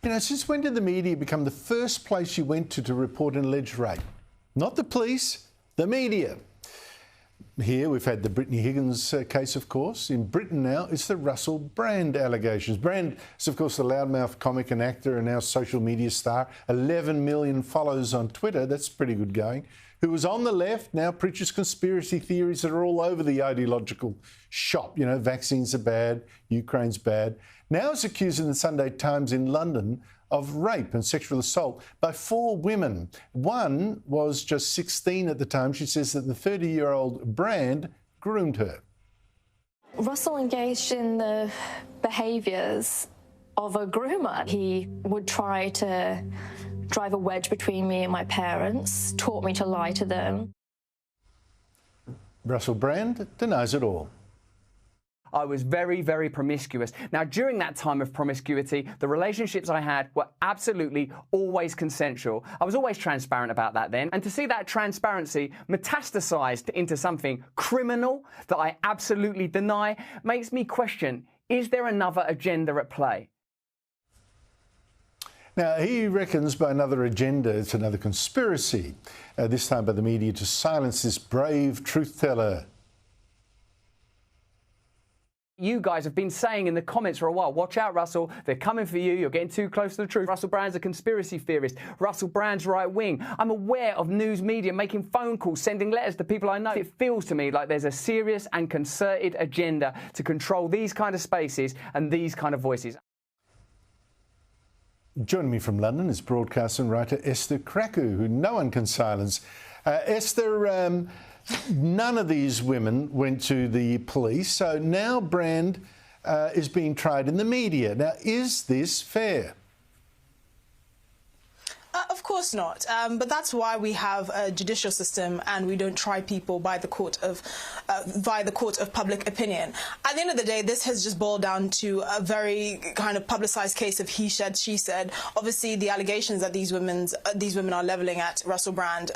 You know, since when did the media become the first place you went to report an alleged rape? Not the police, the media. Here we've had the Brittany Higgins case, of course. In Britain now, it's the Russell Brand allegations. Brand is, of course, the loudmouth comic and actor and now social media star. 11 million followers on Twitter. That's pretty good going. Who was on the left, now preaches conspiracy theories that are all over the ideological shop. You know, vaccines are bad, Ukraine's bad. Now is accused in the Sunday Times in London of rape and sexual assault by 4 women. One was just 16 at the time. She says that the 30-year-old Brand groomed her. Russell engaged in the behaviours of a groomer. He would try to drive a wedge between me and my parents, taught me to lie to them. Russell Brand denies it all. I was very, very promiscuous. Now, during that time of promiscuity, the relationships I had were absolutely always consensual. I was always transparent about that then. And to see that transparency metastasized into something criminal that I absolutely deny makes me question, is there another agenda at play? Now, he reckons by another agenda, it's another conspiracy, this time by the media to silence this brave truth teller. You guys have been saying in the comments for a while, watch out, Russell, they're coming for you, you're getting too close to the truth. Russell Brand's a conspiracy theorist. Russell Brand's right wing. I'm aware of news media making phone calls, sending letters to people I know. It feels to me like there's a serious and concerted agenda to control these kind of spaces and these kind of voices. Joining me from London is broadcaster and writer Esther Krakue, who no one can silence. Esther, none of these women went to the police, so now Brand is being tried in the media. Now, is this fair? Of course not, but that's why we have a judicial system and we don't try people by the court of, via the court of public opinion. At the end of the day, this has just boiled down to a very kind of publicised case of he said, she said. Obviously, the allegations that these women are levelling at Russell Brand,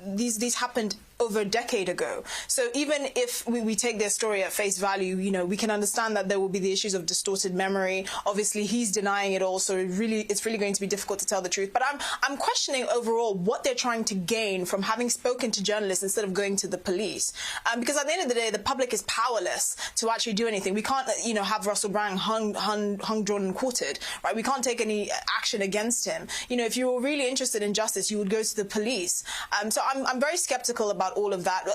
these happened over a decade ago. So even if we take their story at face value, you know, we can understand that there will be the issues of distorted memory. Obviously, he's denying it all, so it's really going to be difficult to tell the truth. But I'm questioning overall what they're trying to gain from having spoken to journalists instead of going to the police. Because at the end of the day, the public is powerless to actually do anything. We can't, you know, have Russell Brand hung, drawn, and quartered, right? We can't take any action against him. You know, if you were really interested in justice, you would go to the police. So I'm very skeptical about all of that.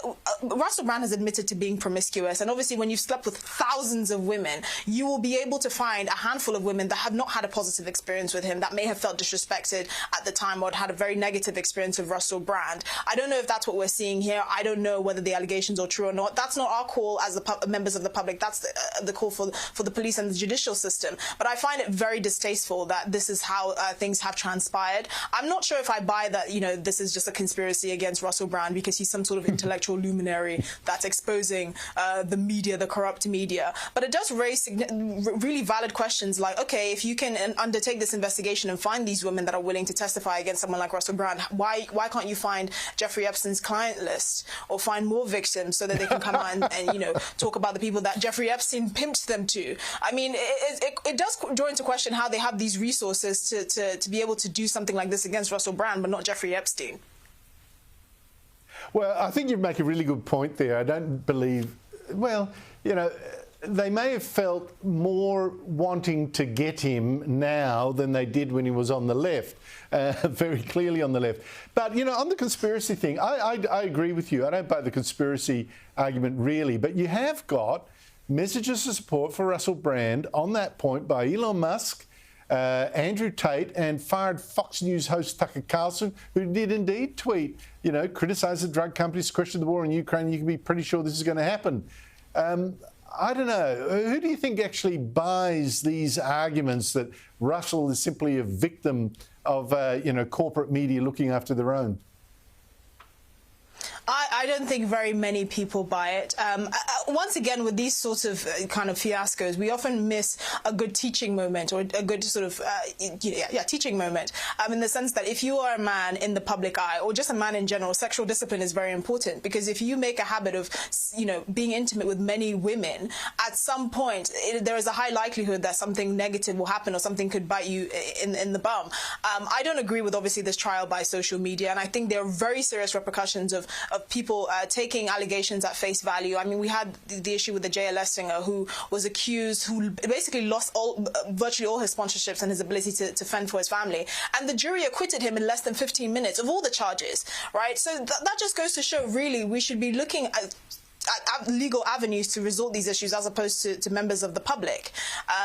Russell Brand has admitted to being promiscuous, and obviously when you've slept with thousands of women, you will be able to find a handful of women that have not had a positive experience with him, that may have felt disrespected at the time or had a very negative experience with Russell Brand. I don't know if that's what we're seeing here. I don't know whether the allegations are true or not. That's not our call as the members of the public. That's the call for the police and the judicial system. But I find it very distasteful that this is how things have transpired. I'm not sure if I buy that, you know, this is just a conspiracy against Russell Brand because he's some sort of intellectual luminary that's exposing the media, the corrupt media. But it does raise really valid questions like, okay, if you can undertake this investigation and find these women that are willing to testify against someone like Russell Brand, why can't you find Jeffrey Epstein's client list or find more victims so that they can come out and you know, talk about the people that Jeffrey Epstein pimped them to? I mean, it does draw into question how they have these resources to be able to do something like this against Russell Brand, but not Jeffrey Epstein. Well, I think you make a really good point there. I don't believe, well, you know, they may have felt more wanting to get him now than they did when he was on the left, very clearly on the left. But, you know, on the conspiracy thing, I agree with you. I don't buy the conspiracy argument really, but you have got messages of support for Russell Brand on that point by Elon Musk, Andrew Tate, and fired Fox News host Tucker Carlson, who did indeed tweet, you know, criticise the drug companies, question the war in Ukraine. You can be pretty sure this is going to happen. I don't know. Who do you think actually buys these arguments that Russell is simply a victim of, you know, corporate media looking after their own? I don't think very many people buy it. Once again, with these sorts of kind of fiascos, we often miss a good teaching moment, or a good sort of teaching moment, in the sense that if you are a man in the public eye, or just a man in general, sexual discipline is very important, because if you make a habit of, being intimate with many women, at some point there is a high likelihood that something negative will happen, or something could bite you in the bum. I don't agree with, obviously, this trial by social media, and I think there are very serious repercussions of people taking allegations at face value. I mean, we had the issue with the JLS singer, who was accused, who basically lost virtually all his sponsorships and his ability to fend for his family, and the jury acquitted him in less than 15 minutes of all the charges, right? So that just goes to show, really, we should be looking at legal avenues to resolve these issues, as opposed to members of the public.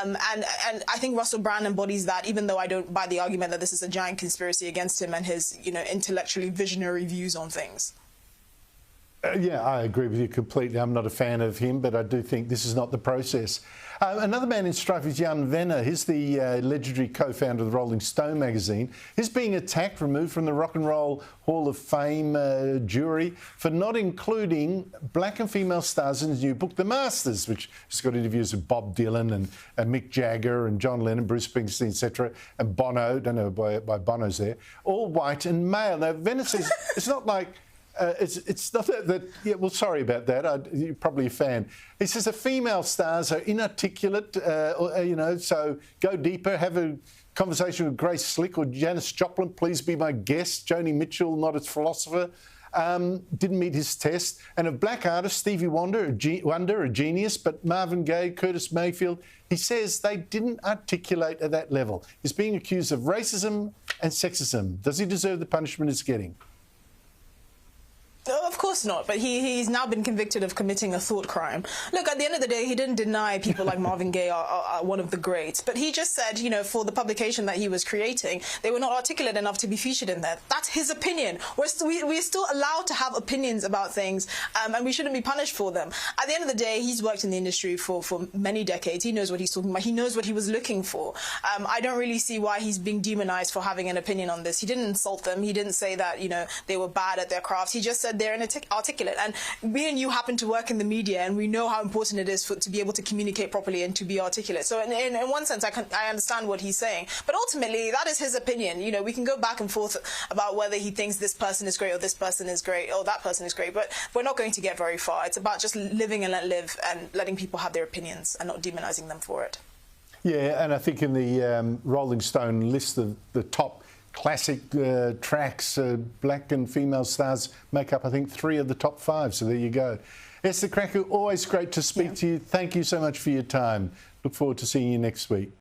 And I think Russell Brand embodies that, even though I don't buy the argument that this is a giant conspiracy against him and his, intellectually visionary views on things. Yeah, I agree with you completely. I'm not a fan of him, but I do think this is not the process. Another man in strife is Jan Wenner. He's the legendary co-founder of the Rolling Stone magazine. He's being attacked, removed from the Rock and Roll Hall of Fame jury for not including black and female stars in his new book, The Masters, which has got interviews with Bob Dylan and Mick Jagger and John Lennon, Bruce Springsteen, etc., and Bono. Don't know why Bono's there. All white and male. Now, Wenner says it's not like... it's not that. Yeah, well, sorry about that. You're probably a fan. He says the female stars are inarticulate, so go deeper, have a conversation with Grace Slick or Janis Joplin. Please be my guest. Joni Mitchell, not a philosopher, didn't meet his test. And a black artist, Stevie Wonder, a genius, but Marvin Gaye, Curtis Mayfield, he says they didn't articulate at that level. He's being accused of racism and sexism. Does he deserve the punishment he's getting? Of course not, but he's now been convicted of committing a thought crime. Look, at the end of the day, he didn't deny people like Marvin Gaye are one of the greats, but he just said, for the publication that he was creating, they were not articulate enough to be featured in there. That's his opinion. We're still allowed to have opinions about things, and we shouldn't be punished for them. At the end of the day, he's worked in the industry for many decades. He knows what he's talking about. He knows what he was looking for. I don't really see why he's being demonized for having an opinion on this. He didn't insult them. He didn't say that, they were bad at their crafts. He just said they're inarticulate. And me and you happen to work in the media, and we know how important it is to be able to communicate properly and to be articulate. So in one sense, I understand what he's saying. But ultimately, that is his opinion. We can go back and forth about whether he thinks this person is great or this person is great or that person is great, but we're not going to get very far. It's about just living and let live and letting people have their opinions and not demonizing them for it. Yeah, and I think in the Rolling Stone list of the top classic tracks, black and female stars make up, I think, 3 of the top 5. So there you go. Esther Krakue, always great to speak to you. Thank you so much for your time. Look forward to seeing you next week.